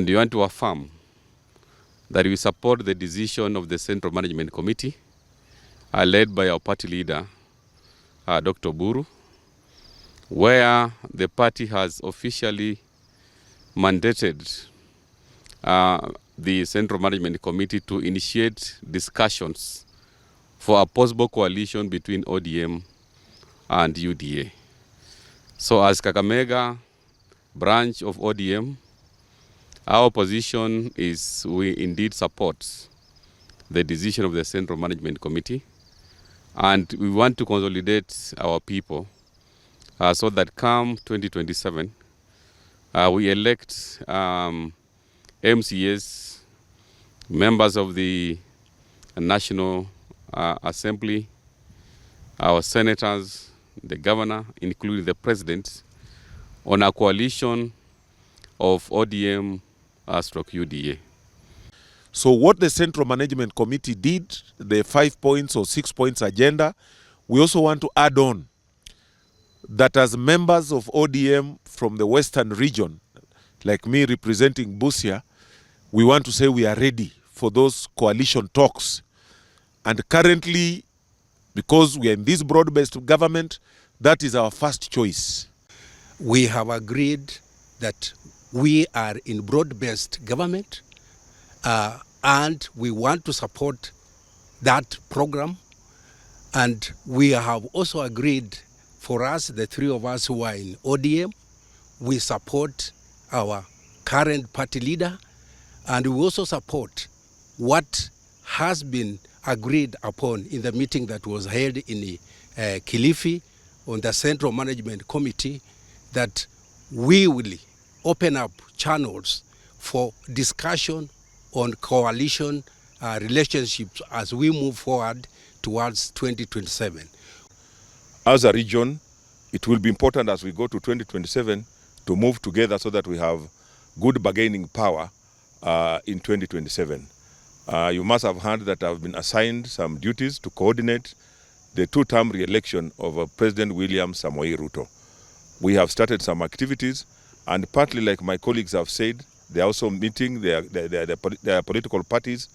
And we want to affirm that we support the decision of the Central Management Committee, led by our party leader, Dr. Buru, where the party has officially mandated the Central Management Committee to initiate discussions for a possible coalition between ODM and UDA. So as Kakamega branch of ODM, our position is we indeed support the decision of the Central Management Committee, and we want to consolidate our people so that come 2027, we elect MCAs, members of the National Assembly, our senators, the governor, including the president, on a coalition of ODM stroke UDA. So what the Central Management Committee did, the 5 points or 6 points agenda, we also want to add on that as members of ODM from the Western region, like me representing Busia, we want to say we are ready for those coalition talks. And currently, because we are in this broad-based government, that is our first choice. We have agreed that we are in broad-based government and we want to support that program. And we have also agreed, for us, the three of us who are in ODM, we support our current party leader, and we also support what has been agreed upon in the meeting that was held in Kilifi on the Central Management Committee, that we will open up channels for discussion on coalition relationships as we move forward towards 2027. As a region, it will be important as we go to 2027 to move together so that we have good bargaining power in 2027. You must have heard that I've been assigned some duties to coordinate the two-term re-election of President William Samoei Ruto. We have started some activities, and partly, like my colleagues have said, they are also meeting, their political parties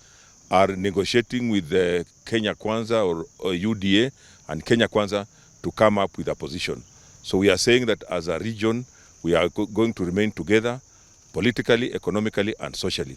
are negotiating with the Kenya Kwanza or UDA and Kenya Kwanza to come up with a position. So we are saying that as a region, we are going to remain together politically, economically, and socially.